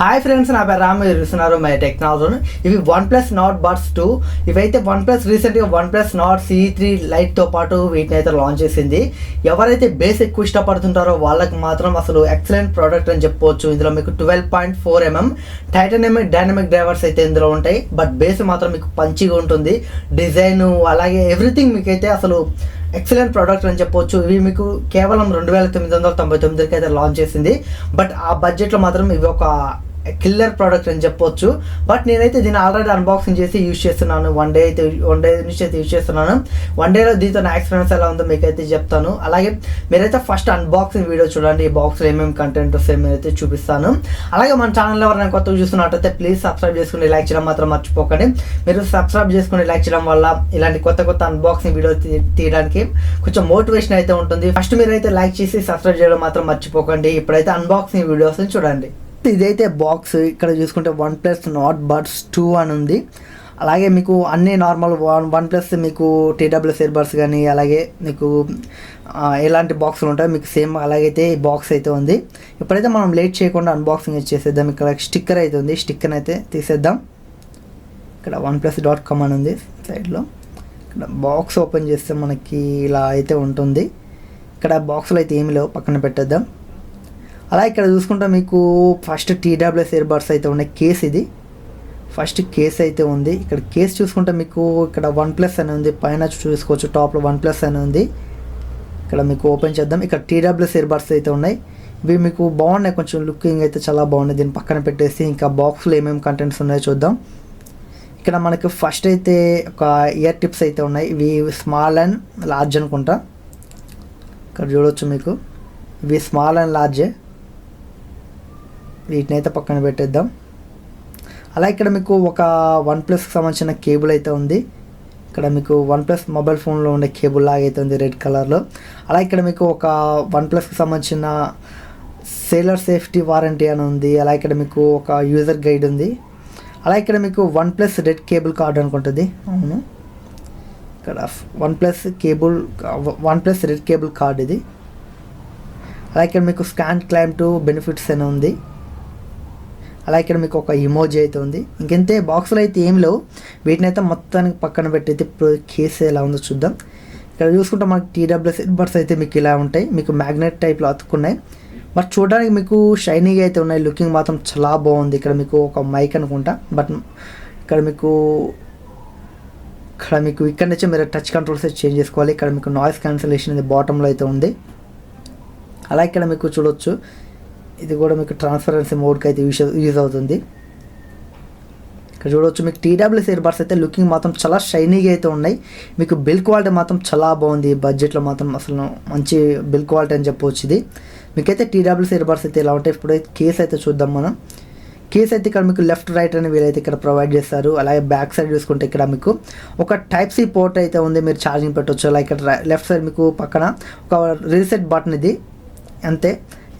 Hi friends, నా పేరు రామ్. మీరు చూస్తున్నారు మై టెక్నాలజీ. ఇవి OnePlus Nord Buds 2. ఇవైతే OnePlus రీసెంట్గా OnePlus Nord C3 లైట్తో పాటు వీటిని అయితే లాంచ్ చేసింది. ఎవరైతే బేస్ ఎక్కువ ఇష్టపడుతుంటారో వాళ్ళకి మాత్రం అసలు ఎక్సలెంట్ ప్రోడక్ట్ అని చెప్పవచ్చు. ఇందులో మీకు 12.4mm టైటానియం డైనమిక్ డ్రైవర్స్ అయితే ఇందులో ఉంటాయి. బట్ బేస్ మాత్రం మీకు పంచిగా ఉంటుంది. డిజైన్ అలాగే ఎవ్రీథింగ్ మీకైతే అసలు ఎక్సలెంట్ ప్రోడక్ట్ అని చెప్పొచ్చు. ఇవి మీకు కేవలం 2999కి అయితే లాంచ్ చేసింది. బట్ ఆ బడ్జెట్లో మాత్రం ఇవి ఒక కిల్లర్ ప్రోడక్ట్ అని చెప్పొచ్చు. బట్ నేనైతే దీన్ని ఆల్రెడీ అన్బాక్సింగ్ చేసి యూజ్ చేస్తున్నాను. వన్ డే నుంచి అయితే యూజ్ చేస్తున్నాను. వన్ డేలో దీంతో నా ఎక్స్పీరియన్స్ ఎలా ఉందో మీకైతే చెప్తాను. అలాగే మీరైతే ఫస్ట్ అన్బాక్సింగ్ వీడియో చూడండి. ఈ బాక్స్లో ఏమేమి కంటెంట్ వస్తే మీరైతే చూపిస్తాను. అలాగే మన ఛానల్లో ఎవరైనా కొత్తగా చూస్తున్నట్టయితే ప్లీజ్ సబ్స్క్రైబ్ చేసుకుని లైక్ చేయడం మాత్రం మర్చిపోకండి. మీరు సబ్స్క్రైబ్ చేసుకుని లైక్ చేయడం వల్ల ఇలాంటి కొత్త అన్బాక్సింగ్ వీడియో తీయడానికి కొంచెం మోటివేషన్ అయితే ఉంటుంది. ఫస్ట్ మీరైతే లైక్ చేసి సబ్స్క్రైబ్ చేయడం మాత్రం మర్చిపోకండి. ఇప్పుడైతే అన్బాక్సింగ్ వీడియోస్ని చూడండి. ఇదైతే బాక్స్ ఇక్కడ చూసుకుంటే OnePlus Nord Buds 2 అని ఉంది. అలాగే మీకు అన్ని నార్మల్ OnePlus మీకు TWS earbuds కానీ అలాగే మీకు ఎలాంటి బాక్సులు ఉంటాయి మీకు సేమ్ అలాగైతే ఈ బాక్స్ అయితే ఉంది. ఇప్పుడైతే మనం లేట్ చేయకుండా అన్బాక్సింగ్ చేసేద్దాం. ఇక్కడ స్టిక్కర్ అయితే ఉంది. స్టిక్కర్ అయితే తీసేద్దాం. ఇక్కడ oneplus.com అని ఉంది సైడ్లో. ఇక్కడ బాక్స్ ఓపెన్ చేస్తే మనకి ఇలా అయితే ఉంటుంది. ఇక్కడ బాక్స్లో అయితే ఏమి లేవు, పక్కన పెట్టేద్దాం. అలా ఇక్కడ చూసుకుంటే మీకు ఫస్ట్ TWS earbuds అయితే ఉన్నాయి. కేస్ ఇది ఫస్ట్ కేస్ అయితే ఉంది. ఇక్కడ కేస్ చూసుకుంటే మీకు ఇక్కడ OnePlus అని ఉంది. పైన చూసుకోవచ్చు టాప్లో OnePlus అని ఉంది. ఇక్కడ మీకు ఓపెన్ చేద్దాం. ఇక్కడ TWS earbuds అయితే ఉన్నాయి. ఇవి మీకు బాగున్నాయి, కొంచెం లుకింగ్ అయితే చాలా బాగున్నాయి. దీన్ని పక్కన పెట్టేసి ఇంకా బాక్స్లో ఏమేమి కంటెంట్స్ ఉన్నాయో చూద్దాం. ఇక్కడ మనకి ఫస్ట్ అయితే ఒక ఇయర్ టిప్స్ అయితే ఉన్నాయి. ఇవి స్మాల్ అండ్ లార్జ్ అనుకుంటా. ఇక్కడ చూడవచ్చు మీకు ఇవి స్మాల్ అండ్ లార్జే. వీటిని అయితే పక్కన పెట్టేద్దాం. అలా ఇక్కడ మీకు ఒక OnePlusకి సంబంధించిన కేబుల్ అయితే ఉంది. ఇక్కడ మీకు OnePlus మొబైల్ ఫోన్లో ఉండే కేబుల్ లాగా అయితే ఉంది రెడ్ కలర్లో. అలా ఇక్కడ మీకు ఒక OnePlusకి సంబంధించిన సేలర్ సేఫ్టీ వారంటీ అని ఉంది. అలా ఇక్కడ మీకు ఒక యూజర్ గైడ్ ఉంది. అలా ఇక్కడ మీకు OnePlus రెడ్ కేబుల్ కార్డ్ అనుకుంటుంది. అవును, ఇక్కడ OnePlus రెడ్ కేబుల్ కార్డ్ ఇది. అలా ఇక్కడ మీకు స్కాన్ క్లైమ్ టు బెనిఫిట్స్ అని ఉంది. అలా ఇక్కడ మీకు ఒక ఇమోజీ అయితే ఉంది. ఇంకంతే, బాక్స్లో అయితే ఏం లేవు. వీటిని అయితే మొత్తానికి పక్కన పెట్టి అయితే ఇప్పుడు కేసు ఎలా ఉందో చూద్దాం. ఇక్కడ చూసుకుంటే మనకి TWS earbuds అయితే మీకు ఇలా ఉంటాయి. మీకు మ్యాగ్నెట్ టైప్లో అతుక్కున్నాయి. బట్ చూడడానికి మీకు షైనీగా అయితే ఉన్నాయి. లుకింగ్ మాత్రం చాలా బాగుంది. ఇక్కడ మీకు ఒక మైక్ అనుకుంటా. బట్ ఇక్కడ మీకు ఇక్కడ నుంచి మీరు టచ్ కంట్రోల్స్ అయితే చేంజ్ చేసుకోవాలి. ఇక్కడ మీకు నాయిస్ క్యాన్సిలేషన్ అనేది బాటంలో అయితే ఉంది. అలా ఇక్కడ మీకు చూడవచ్చు ఇది కూడా మీకు ట్రాన్స్పరెన్సీ మోడ్కి అయితే యూజ్ అవుతుంది. ఇక్కడ చూడవచ్చు మీకు TWS earbuds అయితే లుకింగ్ మాత్రం చాలా షైనీగా అయితే ఉన్నాయి. మీకు బిల్ క్వాలిటీ మాత్రం చాలా బాగుంది. బడ్జెట్లో మాత్రం అసలు మంచి బిల్ క్వాలిటీ అని చెప్పవచ్చు. ఇది మీకైతే TWS earbuds అయితే ఇలా ఉంటాయి. ఇప్పుడు కేస్ అయితే చూద్దాం మనం. కేస్ అయితే ఇక్కడ మీకు లెఫ్ట్ రైట్ అని వీలైతే ఇక్కడ ప్రొవైడ్ చేస్తారు. అలాగే బ్యాక్ సైడ్ చూసుకుంటే ఇక్కడ మీకు ఒక Type-C పోర్ట్ అయితే ఉంది. మీరు ఛార్జింగ్ పెట్టవచ్చు. అలా ఇక్కడ లెఫ్ట్ సైడ్ మీకు పక్కన ఒక రీసెట్ బటన్ ఇది, అంతే.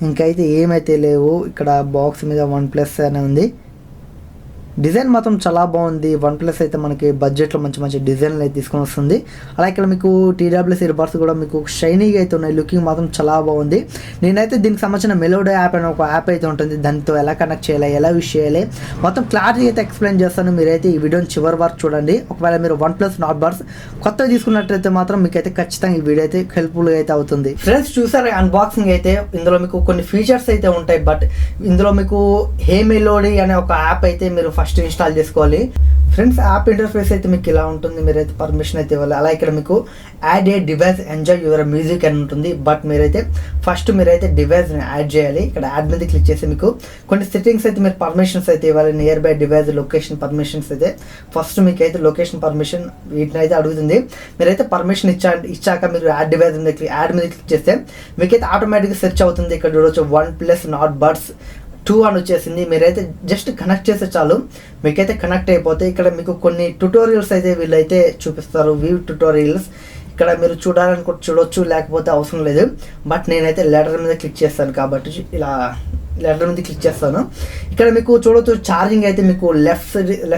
ఇంకైతే ఏమైతే లేవు. ఇక్కడ బాక్స్ మీద OnePlus అని ఉంది. డిజైన్ మాత్రం చాలా బాగుంది. OnePlus అయితే మనకి బడ్జెట్లో మంచి డిజైన్లు అయితే తీసుకొని వస్తుంది. అలా ఇక్కడ మీకు TWS earbuds కూడా మీకు షైనీగా అయితే ఉన్నాయి. లుకింగ్ మాత్రం చాలా బాగుంది. నేనైతే దీనికి సంబంధించిన మెలోడీ యాప్ అనే ఒక యాప్ అయితే ఉంటుంది. దాంతో ఎలా కనెక్ట్ చేయాలి, ఎలా యూజ్ చేయాలి మొత్తం క్లారిటీ అయితే ఎక్స్ప్లెయిన్ చేస్తాను. మీరైతే ఈ వీడియోని చివరి వరకు చూడండి. ఒకవేళ మీరు OnePlus Nord Buds కొత్తగా తీసుకున్నట్లయితే మాత్రం మీకైతే ఖచ్చితంగా ఈ వీడియో అయితే హెల్ప్ఫుల్గా అయితే అవుతుంది. ఫ్రెండ్స్ చూసారు అన్బాక్సింగ్ అయితే. ఇందులో మీకు కొన్ని ఫీచర్స్ అయితే ఉంటాయి. బట్ ఇందులో మీకు హే మెలోడీ అనే ఒక యాప్ అయితే మీరు ఫస్ట్ ఇన్స్టాల్ చేసుకోవాలి. ఫ్రెండ్స్ యాప్ ఇంటర్ఫేస్ అయితే మీకు ఇలా ఉంటుంది. మీరైతే పర్మిషన్ అయితే ఇవ్వాలి. అలా ఇక్కడ మీకు add A device enjoy your music అని ఉంటుంది. బట్ మీరైతే ఫస్ట్ డివైస్ని యాడ్ చేయాలి. ఇక్కడ యాడ్ మీద క్లిక్ చేసి మీకు కొన్ని సెట్టింగ్స్ అయితే మీరు పర్మిషన్స్ అయితే ఇవ్వాలి. Near by device location permissions అయితే ఫస్ట్ మీకు అయితే లొకేషన్ పర్మిషన్ వీటిని అయితే అడుగుతుంది. మీరైతే పర్మిషన్ ఇచ్చాక మీరు యాడ్ మీద క్లిక్ చేస్తే మీకైతే ఆటోమేటిక్గా సెర్చ్ అవుతుంది. ఇక్కడ చూడవచ్చు OnePlus Nord Buds 2 అని వచ్చేసింది. మీరైతే జస్ట్ కనెక్ట్ చేస్తే చాలు, మీకైతే కనెక్ట్ అయిపోతే ఇక్కడ మీకు కొన్ని ట్యుటోరియల్స్ అయితే వీళ్ళైతే చూపిస్తారు. వ్యూ ట్యుటోరియల్స్ ఇక్కడ మీరు చూడాలనుకుంటే చూడొచ్చు, లేకపోతే అవసరం లేదు. బట్ నేనైతే లెటర్ మీద క్లిక్ చేస్తాను కాబట్టి ఇలా లెటర్ మీద క్లిక్ చేస్తాను. ఇక్కడ మీకు చూడవచ్చు ఛార్జింగ్ అయితే మీకు లెఫ్ట్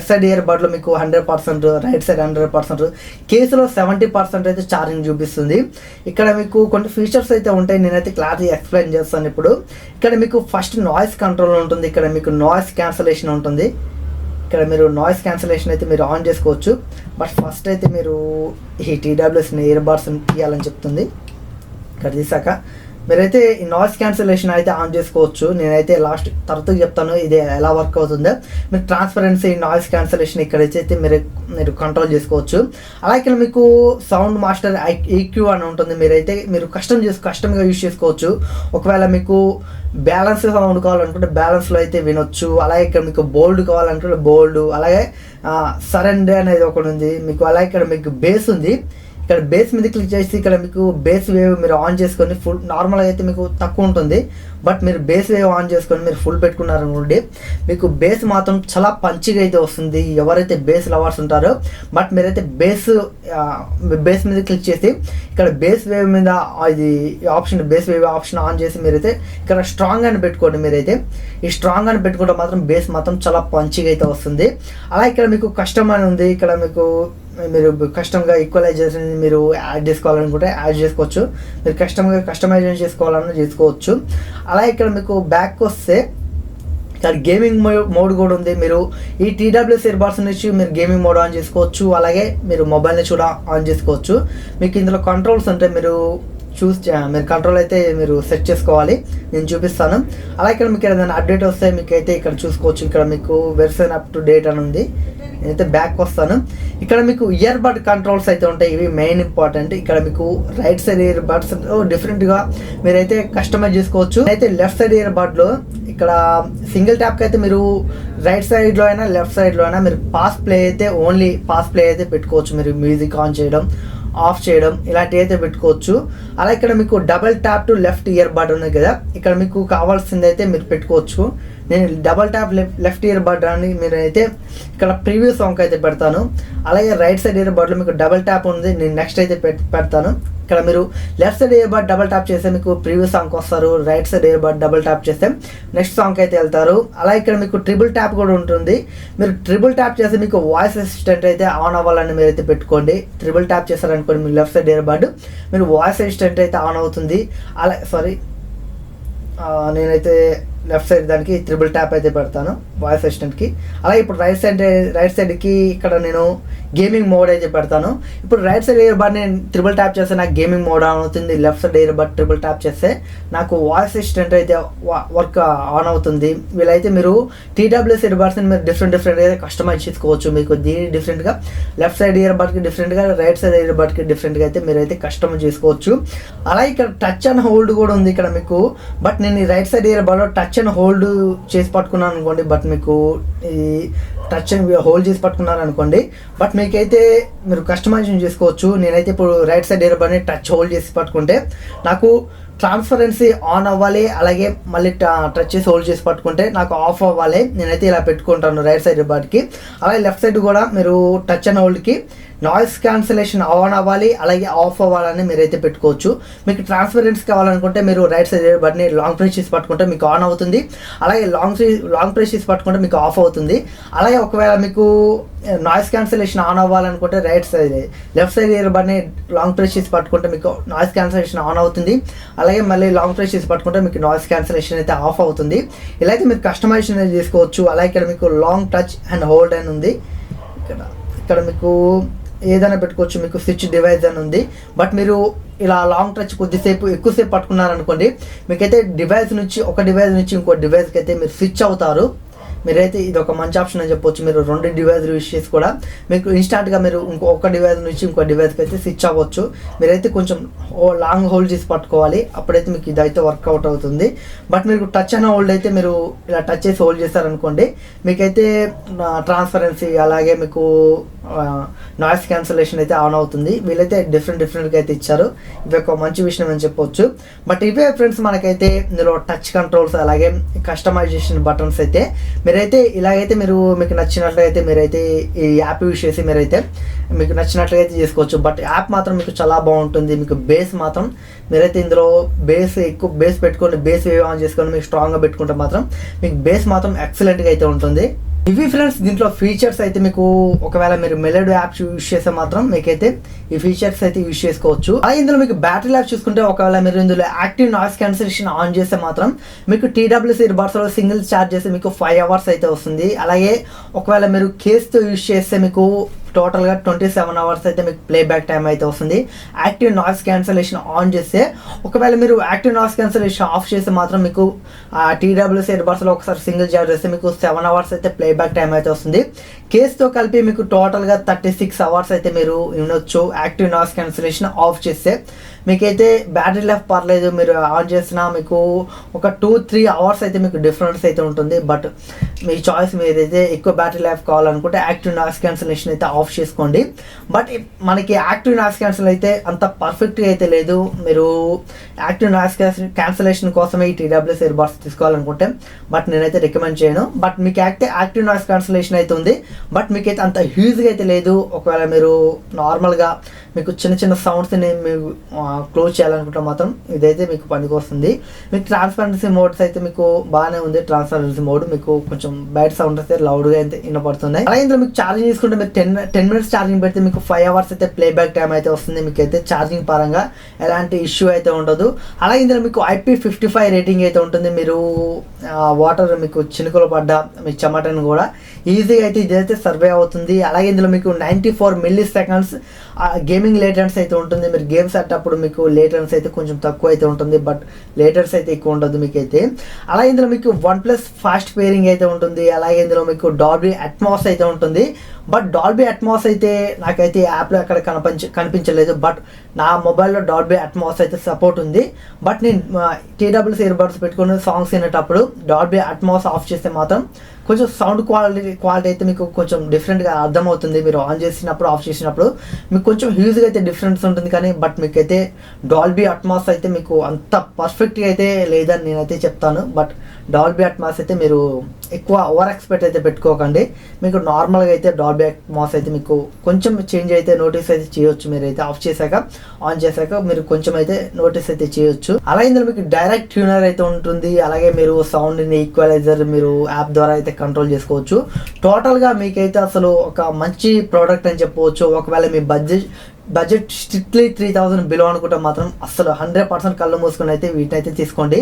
సైడ్ ఇయర్ బడ్లో మీకు 100%, రైట్ సైడ్ 100%, కేసులో 70% అయితే ఛార్జింగ్ చూపిస్తుంది. ఇక్కడ మీకు కొన్ని ఫీచర్స్ అయితే ఉంటాయి, నేనైతే క్లారిటీ ఎక్స్ప్లెయిన్ చేస్తాను ఇప్పుడు. ఇక్కడ మీకు ఫస్ట్ నాయిస్ కంట్రోల్ ఉంటుంది, ఇక్కడ మీకు నాయిస్ క్యాన్సలేషన్ ఉంటుంది. ఇక్కడ మీరు నాయిస్ క్యాన్సలేషన్ అయితే మీరు ఆన్ చేసుకోవచ్చు. బట్ ఫస్ట్ అయితే మీరు ఈ TWS ఇయర్ బడ్స్ తీయాలని చెప్తుంది. ఇక్కడ తీసాక మీరైతే ఈ నాయిస్ క్యాన్సలేషన్ అయితే ఆన్ చేసుకోవచ్చు. నేనైతే లాస్ట్ తర్వాత చెప్తాను ఇది ఎలా వర్క్ అవుతుందో. మీరు ట్రాన్స్పరెన్సీ నాయిస్ క్యాన్సలేషన్ ఇక్కడైతే మీరు కంట్రోల్ చేసుకోవచ్చు. అలాగే మీకు సౌండ్ మాస్టర్ EQ అని ఉంటుంది, మీరు కస్టమ్గా యూజ్ చేసుకోవచ్చు. ఒకవేళ మీకు బ్యాలెన్స్ సౌండ్ కావాలనుకుంటే బ్యాలెన్స్లో అయితే వినొచ్చు. అలాగే ఇక్కడ మీకు బోల్డ్ కావాలనుకుంటే బోల్డ్, అలాగే సరెండర్ అనేది ఒకటి ఉంది మీకు. అలాగే ఇక్కడ మీకు బేస్ ఉంది, ఇక్కడ బేస్ మీద క్లిక్ చేసి ఇక్కడ మీకు బేస్ వేవ్ మీరు ఆన్ చేసుకొని ఫుల్ నార్మల్గా అయితే మీకు తక్కువ ఉంటుంది. బట్ మీరు బేస్ వేవ్ ఆన్ చేసుకొని మీరు ఫుల్ పెట్టుకున్నారనుకోండి మీకు బేస్ మాత్రం చాలా పంచిగా అయితే వస్తుంది, ఎవరైతే బేస్ లవర్స్ ఉంటారో. బట్ మీరైతే బేస్ మీద క్లిక్ చేసి ఇక్కడ బేస్ వేవ్ మీద ఇది option base wave option on చేసి మీరైతే ఇక్కడ స్ట్రాంగ్ అని పెట్టుకోండి. మీరైతే ఈ స్ట్రాంగ్ అని పెట్టుకుంటే మాత్రం బేస్ మాత్రం చాలా పంచిగా అయితే వస్తుంది. అలా ఇక్కడ మీకు కస్టమ్ అని ఉంది, ఇక్కడ మీకు మీరు కస్టమ్గా ఈక్వలైజేషన్ మీరు యాడ్ చేసుకోవాలనుకుంటే యాడ్ చేసుకోవచ్చు, మీరు కస్టమైజేషన్ చేసుకోవాలన్నా చేసుకోవచ్చు. అలా ఇక్కడ మీకు బ్యాక్ వస్తే ఇక్కడ గేమింగ్ మోడ్ కూడా ఉంది. మీరు ఈ TWS ఇయర్బడ్స్ నుంచి మీరు గేమింగ్ మోడ్ ఆన్ చేసుకోవచ్చు, అలాగే మీరు మొబైల్ని కూడా ఆన్ చేసుకోవచ్చు. మీకు ఇందులో కంట్రోల్స్ ఉంటాయి, మీరు కంట్రోల్ అయితే మీరు సెట్ చేసుకోవాలి, నేను చూపిస్తాను. అలాగే ఇక్కడ మీకు ఏదైనా అప్డేట్ వస్తే మీకు అయితే ఇక్కడ చూసుకోవచ్చు. ఇక్కడ మీకు వెర్షన్ అప్ టు డేట్ అని ఉంది. నేనైతే బ్యాక్ వస్తాను. ఇక్కడ మీకు ఇయర్ బడ్ కంట్రోల్స్ అయితే ఉంటాయి, ఇవి మెయిన్ ఇంపార్టెంట్. ఇక్కడ మీకు రైట్ సైడ్ ఇయర్ బడ్స్ డిఫరెంట్గా మీరైతే కస్టమైజ్ చేసుకోవచ్చు. అయితే లెఫ్ట్ సైడ్ ఇయర్ బడ్లో ఇక్కడ సింగిల్ ట్యాప్కి అయితే మీరు రైట్ సైడ్లో అయినా లెఫ్ట్ సైడ్లో అయినా మీరు ఓన్లీ పాస్ ప్లే అయితే పెట్టుకోవచ్చు. మీరు మ్యూజిక్ ఆన్ చేయడం, ఆఫ్ చేయడం ఇలాంటివి అయితే పెట్టుకోవచ్చు. అలా ఇక్కడ మీకు double tap to left earbud ఉంది కదా, ఇక్కడ మీకు కావాల్సింది అయితే మీరు పెట్టుకోవచ్చు. నేను double tap left earbud అని మీరు అయితే ఇక్కడ ప్రీవియస్ సాంగ్ అయితే పెడతాను. అలాగే రైట్ సైడ్ ఇయర్ బడ్లో మీకు డబల్ ట్యాప్ ఉంది, నేను నెక్స్ట్ అయితే పెడతాను. ఇక్కడ మీరు left side earbud double tap చేస్తే మీకు ప్రీవియస్ సాంగ్ వస్తారు, right side earbud double tap చేస్తే నెక్స్ట్ సాంగ్ అయితే వెళ్తారు. అలా ఇక్కడ మీకు ట్రిపుల్ ట్యాప్ కూడా ఉంటుంది, మీరు ట్రిపుల్ ట్యాప్ చేస్తే మీకు వాయిస్ అసిస్టెంట్ అయితే ఆన్ అవ్వాలని మీరు అయితే పెట్టుకోండి. ట్రిపుల్ ట్యాప్ చేస్తారనుకోండి మీ లెఫ్ట్ సైడ్ ఇయర్ బడ్ మీరు వాయిస్ అసిస్టెంట్ అయితే ఆన్ అవుతుంది. అలా నేనైతే లెఫ్ట్ సైడ్ దానికి ట్రిపుల్ ట్యాప్ అయితే పెడతాను వాయిస్ అసిస్టెంట్కి. అలాగే ఇప్పుడు రైట్ సైడ్కి ఇక్కడ నేను గేమింగ్ మోడ్ అయితే పెడతాను. ఇప్పుడు రైట్ సైడ్ ఇయర్ బడ్ నేను ట్రిపుల్ ట్యాప్ చేస్తే నాకు గేమింగ్ మోడ్ ఆన్ అవుతుంది, left side earbud triple tap చేస్తే నాకు వాయిస్ అసిస్టెంట్ అయితే వర్క్ ఆన్ అవుతుంది. వీళ్ళైతే మీరు TWS ఇయర్ బడ్స్ని మీరు డిఫరెంట్గా అయితే కస్టమైజ్ చేసుకోవచ్చు. మీకు దీని డిఫరెంట్గా లెఫ్ట్ సైడ్ ఇయర్ బడ్కి డిఫరెంట్గా, రైట్ సైడ్ ఇయర్ బడ్కి డిఫరెంట్గా అయితే మీరైతే కస్టమైజ్ చేసుకోవచ్చు. అలాగే ఇక్కడ టచ్ అండ్ హోల్డ్ కూడా ఉంది ఇక్కడ మీకు. బట్ నేను ఈ రైట్ సైడ్ ఇయర్ బడ్లో టచ్ అండ్ హోల్డ్ చేసి పట్టుకున్నాను అనుకోండి, బట్ మీకు ఈ టచ్ అండ్ హోల్డ్ చేసి పట్టుకున్నారు అనుకోండి, బట్ మీకైతే మీరు కస్టమైజేషన్ చేసుకోవచ్చు. నేనైతే ఇప్పుడు రైట్ సైడ్ ఇయర్ బడ్ని టచ్ హోల్డ్ చేసి పట్టుకుంటే నాకు ట్రాన్స్పరెన్సీ ఆన్ అవ్వాలి, అలాగే మళ్ళీ టచ్ చేసి హోల్డ్ చేసి పట్టుకుంటే నాకు ఆఫ్ అవ్వాలి. నేనైతే ఇలా పెట్టుకుంటాను రైట్ సైడ్ బడ్కి. అలాగే లెఫ్ట్ సైడ్ కూడా మీరు టచ్ అండ్ హోల్డ్కి నాయిస్ క్యాన్సలేషన్ ఆన్ అవ్వాలి, అలాగే ఆఫ్ అవ్వాలని మీరైతే పెట్టుకోవచ్చు. మీకు ట్రాన్స్పరెన్సీ కావాలనుకుంటే మీరు రైట్ సైడ్ బడ్ని లాంగ్ ప్రెస్ చేసి పట్టుకుంటే మీకు ఆన్ అవుతుంది, అలాగే లాంగ్ ప్రెస్ చేసి పట్టుకుంటే మీకు ఆఫ్ అవుతుంది. అలాగే ఒకవేళ మీకు నాయిస్ క్యాన్సలేషన్ ఆన్ అవ్వాలనుకుంటే లెఫ్ట్ సైడ్ ఇయర్ బడ్ని లాంగ్ ప్రెస్ చేసి పట్టుకుంటే మీకు నాయిస్ క్యాన్సలేషన్ ఆన్ అవుతుంది, అలాగే మళ్ళీ లాంగ్ ప్రెస్ చేసి పట్టుకుంటే మీకు నాయిస్ క్యాన్సలేషన్ అయితే ఆఫ్ అవుతుంది. ఇలా అయితే మీరు కస్టమైజేషన్ అయితే చేసుకోవచ్చు. అలాగే ఇక్కడ మీకు లాంగ్ టచ్ అండ్ హోల్డ్ అని ఉంది, ఇక్కడ మీకు ఏదైనా పెట్టుకోవచ్చు. మీకు స్విచ్ డివైస్ అని ఉంది. బట్ మీరు ఇలా లాంగ్ టచ్ ఎక్కువసేపు పట్టుకున్నారనుకోండి, మీకైతే ఒక డివైస్ నుంచి ఇంకో డివైస్కి అయితే మీరు స్విచ్ అవుతారు. మీరైతే ఇది ఒక మంచి ఆప్షన్ అని చెప్పొచ్చు. మీరు 2 డివైస్లు యూస్ చేసి కూడా మీకు ఇన్స్టాంట్గా మీరు ఒక డివైస్ నుంచి ఇంకో డివైస్కి అయితే స్విచ్ అవ్వచ్చు. మీరైతే కొంచెం లాంగ్ హోల్డ్ చేసి పట్టుకోవాలి, అప్పుడైతే మీకు ఇదైతే వర్కౌట్ అవుతుంది. బట్ మీరు టచ్ అండ్ హోల్డ్ అయితే మీరు ఇలా టచ్ చేసి హోల్డ్ చేస్తారనుకోండి, మీకైతే ట్రాన్స్పరెన్సీ అలాగే మీకు నాయిస్ క్యాన్సలేషన్ అయితే ఆన్ అవుతుంది. వీళ్ళైతే డిఫరెంట్గా అయితే ఇచ్చారు. ఇవి ఒక మంచి విషయం అని చెప్పొచ్చు. బట్ ఇవే ఫ్రెండ్స్ మనకైతే ఇందులో టచ్ కంట్రోల్స్ అలాగే కస్టమైజేషన్ బటన్స్ అయితే మీరైతే ఇలాగైతే మీకు నచ్చినట్లయితే మీరైతే ఈ యాప్ యూజ్ చేసి మీరైతే మీకు నచ్చినట్లయితే చేసుకోవచ్చు. బట్ యాప్ మాత్రం మీకు చాలా బాగుంటుంది. మీకు బేస్ మాత్రం మీరైతే ఇందులో ఎక్కువ బేస్ పెట్టుకొని బేస్ వేవ్ ఆన్ చేసుకొని మీకు స్ట్రాంగ్గా పెట్టుకుంటే మాత్రం మీకు బేస్ మాత్రం ఎక్సలెంట్గా అయితే ఉంటుంది. ఇవి ఫ్రెండ్స్ దీంట్లో ఫీచర్స్ అయితే మీకు ఒకవేళ మీరు మెలోడీ యాప్స్ యూజ్ చేస్తే మాత్రం మీకైతే ఈ ఫీచర్స్ అయితే యూజ్ చేసుకోవచ్చు. అలాగే ఇందులో మీకు బ్యాటరీ లైఫ్ చూసుకుంటే ఒకవేళ మీరు ఇందులో యాక్టివ్ నాయిస్ క్యాన్సిలేషన్ ఆన్ చేస్తే మాత్రం మీకు TWS ఇయర్బడ్స్లో సింగిల్ ఛార్జ్ చేస్తే మీకు 5 hours అయితే వస్తుంది. అలాగే ఒకవేళ మీరు కేస్తో యూజ్ చేస్తే మీకు టోటల్గా 27 hours అయితే మీకు ప్లేబ్యాక్ టైం అయితే వస్తుంది. యాక్టివ్ నాయిస్ క్యాన్సలేషన్ ఆన్ చేస్తే ఒకవేళ మీరు యాక్టివ్ నాయిస్ క్యాన్సలేషన్ ఆఫ్ చేస్తే మాత్రం మీకు TWS ఇయర్బడ్స్లో ఒకసారి సింగిల్ ఛార్జ్ చేస్తే మీకు 7 hours అయితే ప్లేబ్యాక్ టైం అయితే వస్తుంది. కేస్తో కలిపి మీకు టోటల్గా 36 hours అయితే మీరు వినొచ్చు. యాక్టివ్ నాయిస్ క్యాన్సలేషన్ ఆఫ్ చేస్తే మీకైతే బ్యాటరీ లైఫ్ పర్లేదు, మీరు ఆన్ చేసినా మీకు ఒక 2-3 hours అయితే మీకు డిఫరెన్స్ అయితే ఉంటుంది. బట్ మీ చాయిస్, మీరైతే ఎక్కువ బ్యాటరీ లైఫ్ కావాలనుకుంటే యాక్టివ్ నాయిస్ క్యాన్సలేషన్ అయితే ఆఫ్ చేసుకోండి. బట్ మనకి యాక్టివ్ నాయిస్ క్యాన్సల్ అయితే అంత పర్ఫెక్ట్గా అయితే లేదు. మీరు యాక్టివ్ నాయిస్ క్యాన్సలేషన్ కోసమే ఈ TWS ఇయర్బడ్స్ తీసుకోవాలనుకుంటే బట్ నేనైతే రికమెండ్ చేయను. బట్ మీకు యాక్టివ్ నాయిస్ క్యాన్సలేషన్ అయితే ఉంది, బట్ మీకైతే అంత హ్యూజ్గా అయితే లేదు. ఒకవేళ మీరు నార్మల్గా మీకు చిన్న సౌండ్స్ని మీరు క్లోజ్ చేయాలనుకుంటే మాత్రం ఇదైతే మీకు పనికి వస్తుంది. మీకు ట్రాన్స్పరెన్సీ మోడ్స్ అయితే మీకు బాగానే ఉంది. ట్రాన్స్పరెన్సీ మోడ్ మీకు కొంచెం బయట సౌండ్స్ అయితే లౌడ్గా అయితే వినపడుతున్నాయి. అలాగే ఇందులో మీకు ఛార్జింగ్ తీసుకుంటే మీరు 10 minutes ఛార్జింగ్ పెడితే మీకు 5 hours అయితే ప్లేబ్యాక్ టైం అయితే వస్తుంది. మీకు అయితే ఛార్జింగ్ పరంగా ఎలాంటి ఇష్యూ అయితే ఉండదు. అలాగే ఇందులో మీకు IP55 రేటింగ్ అయితే ఉంటుంది. మీరు వాటర్ మీకు చినుకులు పడ్డా మీ చెమటను కూడా ఈజీగా అయితే ఇదైతే సర్వే అవుతుంది. అలాగే ఇందులో మీకు 94 milliseconds గేమింగ్ లేటెన్స్ అయితే ఉంటుంది. మీరు గేమ్స్ ఆడేటప్పుడు మీకు లేటెన్స్ అయితే కొంచెం తక్కువ అయితే ఉంటుంది, బట్ లేటెన్స్ అయితే ఎక్కువ ఉండదు మీకైతే. అలాగే ఇందులో మీకు OnePlus ఫాస్ట్ పేరింగ్ అయితే ఉంటుంది. అలాగే ఇందులో మీకు డాల్బీ అట్మాస్ అయితే ఉంటుంది. బట్ డాల్బీ అట్మాస్ అయితే నాకైతే యాప్లో అక్కడ కనిపించలేదు. బట్ నా మొబైల్లో డాల్బీ అట్మాస్ అయితే సపోర్ట్ ఉంది. బట్ నేను TWS ఇయర్బడ్స్ పెట్టుకుని సాంగ్స్ వినేటప్పుడు డాల్బీ అట్మాస్ ఆఫ్ చేస్తే మాత్రం కొంచెం సౌండ్ క్వాలిటీ అయితే మీకు కొంచెం డిఫరెంట్గా అర్థమవుతుంది. మీరు ఆన్ చేసినప్పుడు ఆఫ్ చేసినప్పుడు మీకు కొంచెం హ్యూజ్గా అయితే డిఫరెన్స్ ఉంటుంది. కానీ బట్ మీకైతే డాల్బీ అట్మాస్ అయితే మీకు అంత పర్ఫెక్ట్గా అయితే లేదని నేనైతే చెప్తాను. బట్ డాల్బీ అట్మాస్ అయితే మీరు ఎక్కువ ఓవర్ ఎక్స్పెక్ట్ అయితే పెట్టుకోకండి. మీకు నార్మల్గా అయితే డాల్బీ అట్మాస్ అయితే మీకు కొంచెం చేంజ్ అయితే నోటీస్ అయితే చేయొచ్చు. మీరైతే ఆఫ్ చేశాక ఆన్ చేశాక మీరు కొంచెం అయితే నోటీస్ అయితే చేయొచ్చు. అలాగే ఇందులో మీకు డైరెక్ట్ ట్యూనర్ అయితే ఉంటుంది. అలాగే మీరు సౌండ్ని ఈక్వలైజర్ మీరు యాప్ ద్వారా అయితే కంట్రోల్ చేసుకోవచ్చు. టోటల్గా మీకైతే అసలు ఒక మంచి ప్రోడక్ట్ అని చెప్పవచ్చు. ఒకవేళ మీ బడ్జెట్ స్ట్రిక్ట్లీ 3000 బిలో అనుకుంటే మాత్రం అసలు 100% కళ్ళు మూసుకొని అయితే వీటిని అయితే తీసుకోండి.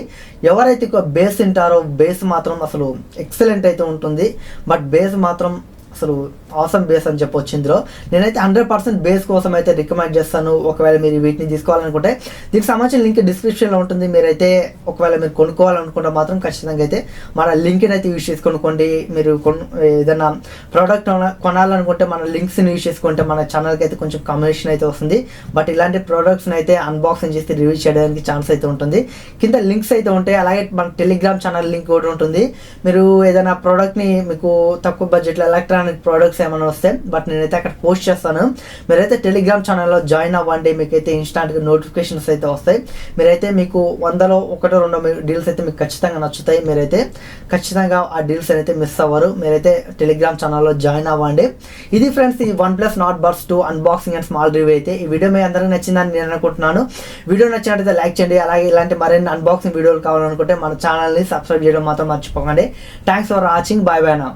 ఎవరైతే బేస్ తింటారో బేస్ మాత్రం అసలు ఎక్సలెంట్ అయితే ఉంటుంది. బట్ బేస్ మాత్రం అసలు ఆసమ్ బేస్ అని చెప్పొచ్చు. ఇందులో నేనైతే 100% బేస్ కోసం అయితే రికమెండ్ చేస్తాను. ఒకవేళ మీరు వీటిని తీసుకోవాలనుకుంటే దీనికి సంబంధించిన లింక్ డిస్క్రిప్షన్లో ఉంటుంది. మీరైతే ఒకవేళ మీరు కొనుక్కోవాలనుకుంటే మాత్రం ఖచ్చితంగా అయితే మన లింక్ని అయితే యూజ్ చేసి కొనుక్కోండి. మీరు ఏదైనా ప్రోడక్ట్ కొనాలనుకుంటే మన లింక్స్ని యూజ్ చేసుకుంటే మన ఛానల్కి అయితే కొంచెం కమిషన్ అయితే వస్తుంది. బట్ ఇలాంటి ప్రోడక్ట్స్ని అయితే అన్బాక్సింగ్ చేసి రివ్యూ చేయడానికి ఛాన్స్ అయితే ఉంటుంది. కింద లింక్స్ అయితే ఉంటాయి. అలాగే మన టెలిగ్రామ్ ఛానల్ లింక్ కూడా ఉంటుంది. మీరు ఏదైనా ప్రోడక్ట్ని మీకు తక్కువ బడ్జెట్లో ఎలక్ట్రానిక్ ప్రోడక్ట్స్ ఏమైనా వస్తే బట్ నేనైతే అక్కడ పోస్ట్ చేస్తాను. మీరైతే టెలిగ్రామ్ ఛానల్లో జాయిన్ అవ్వండి. మీకైతే ఇన్స్టాంట్గా నోటిఫికేషన్స్ అయితే వస్తాయి. మీరైతే మీకు 100లో 1-2 డీల్స్ అయితే మీకు ఖచ్చితంగా నచ్చుతాయి. మీరైతే ఖచ్చితంగా ఆ డీల్స్ అయితే మిస్ అవ్వరు. మీరైతే టెలిగ్రామ్ ఛానల్లో జాయిన్ అవ్వండి. ఇది ఫ్రెండ్స్ ఈ OnePlus Nord Buds 2 unboxing and small review అయితే. ఈ వీడియో మీ అందరికీ నచ్చిందని నేను అనుకుంటున్నాను. వీడియో నచ్చినట్లయితే లైక్ చేయండి. అలాగే ఇలాంటి మరిన్ని అన్బాక్సింగ్ వీడియోలు కావాలనుకుంటే మన ఛానల్ని సబ్స్క్రైబ్ చేయడం మాత్రం మర్చిపోకండి. Thanks for watching. Bye bye నా.